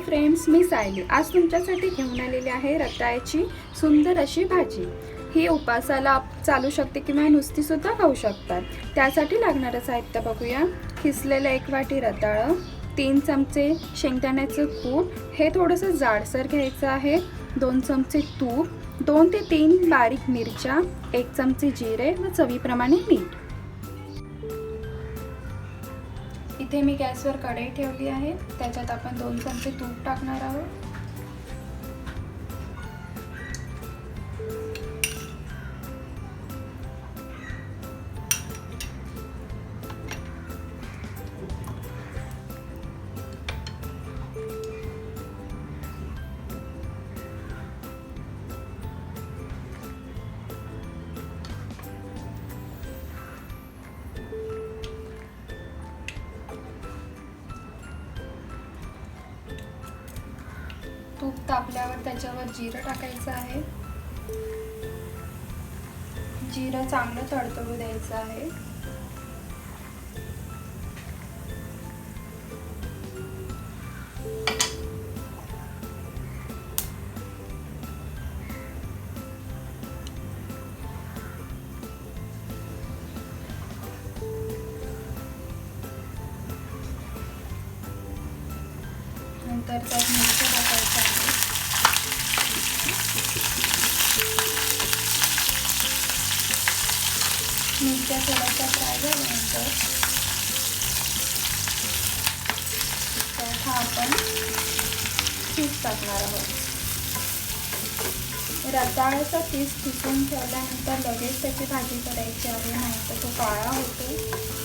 Friends, मी सायली आज तुमच्यासाठी घेऊन आलेली आहे रताळ्याची सुंदर अशी भाजी। ही उपासाला चालू शकते किंवा नुसती सुद्धा खाऊ शकतात। त्यासाठी लागणारं साहित्य बघूया। किसलेलं 1 वाटी रताळं, 3 चमचे शेंगदाण्याचं कूट, हे थोडंसं जाडसर घ्यायचं आहे, 2 चमचे तूप, 2 ते 3 बारीक मिरच्या, 1 चमचे जिरे व चवीप्रमाणे मीठ। इथे मी गॅसवर कढई ठेवली आहे, त्याच्यात आपण 2 चमचे तूप टाकणार आहोत। तूप तापल्यावर त्याच्यावर जिरं टाकायचं आहे। जिरं चांगलं तडतडू द्यायचं आहे। नंतर त्यात मिरच्या टाकायच्या आहे। मिरच्या थोड्याशा फ्राय झाल्यानंतर त्यात आपण पीस टाकणार आहोत। रताळ्याचा पीस किसून ठेवल्यानंतर लगेच त्याची भाजी करायची आहे, नाहीतर तो काळा होतो।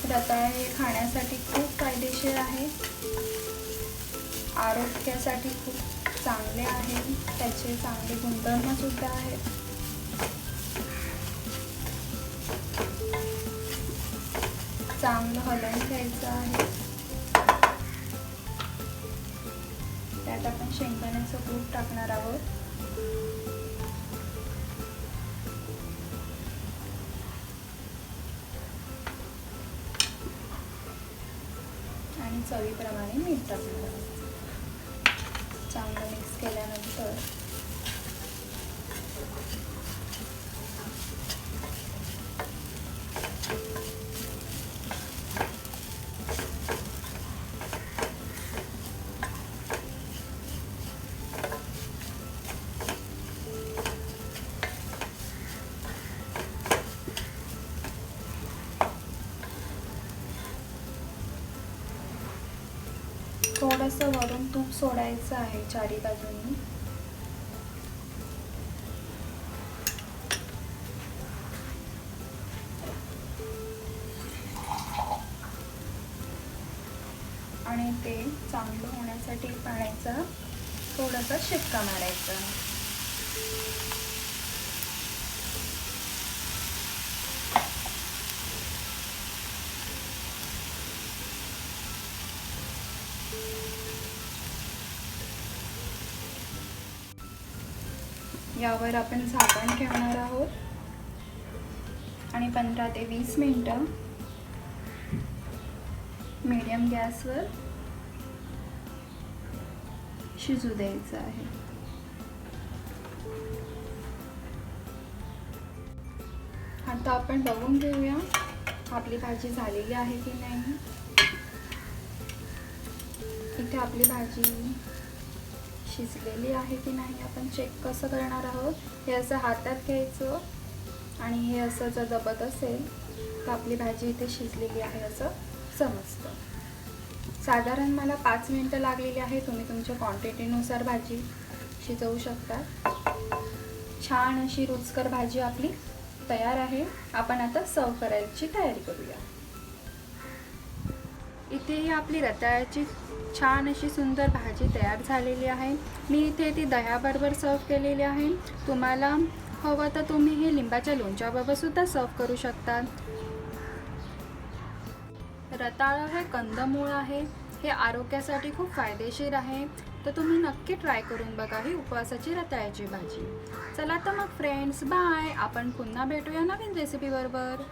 रताळे हे खाण्यासाठी खूप फायदेशीर आहे, आरोग्यासाठी खूप चांगले आहे, त्याचे चांगले गुणधर्म सुद्धा आहेत। चांगलं हलवून घ्यायचं आहे। त्यात आपण शेंगदाण्याचं कूट टाकणार आहोत। आणि चवीप्रमाणे मीठ टाकणार आहोत। चांगलं मिक्स केल्यानंतर थोडंसं वरून तूप सोडायचं आहे चारी बाजूनी। आणि ते चांगलं होण्यासाठी पाण्याचा थोडासा शिपका मारायचा। यावर आपण झाकण ठेवणार आहोत आणि 15 ते 20 मिनिटं मीडियम गॅसवर शिजू द्यायचं आहे। आता आपण बघून घेऊया आपली भाजी झालेली आहे की नाही। इथे आपली भाजी शिजलेली आहे की नाही आपण चेक कसं करणार आहोत। हे असं हातात घ्यायचं आणि हे असं जर दबत असेल तर आपली भाजी इथे शिजलेली आहे असं समजतं। साधारण मला 5 मिनिटं लागलेली आहे, तुम्ही तुमच्या क्वांटिटीनुसार भाजी शिजवू शकता। छान अशी रुचकर भाजी आपली तयार आहे। आपण आता सर्व करायची तयारी करूया। इथे ही आपली रताळ्याची छान अशी सुंदर भाजी तयार झालेली आहे। मी इथे ती दह्याबरोबर सर्व केलेली आहे। तुम्हाला हवं तर तुम्ही हे लिंबाच्या लोणच्याबरोबर सुद्धा सर्व करू शकता। रताळं हे कंदमूळ आहे, हे आरोग्यासाठी खूप फायदेशीर आहे, तर तुम्ही नक्की ट्राय करून बघा ही उपवासाची रताळ्याची भाजी। चला तर मग फ्रेंड्स, बाय। आपण पुन्हा भेटूया नवीन रेसिपी बरोबर।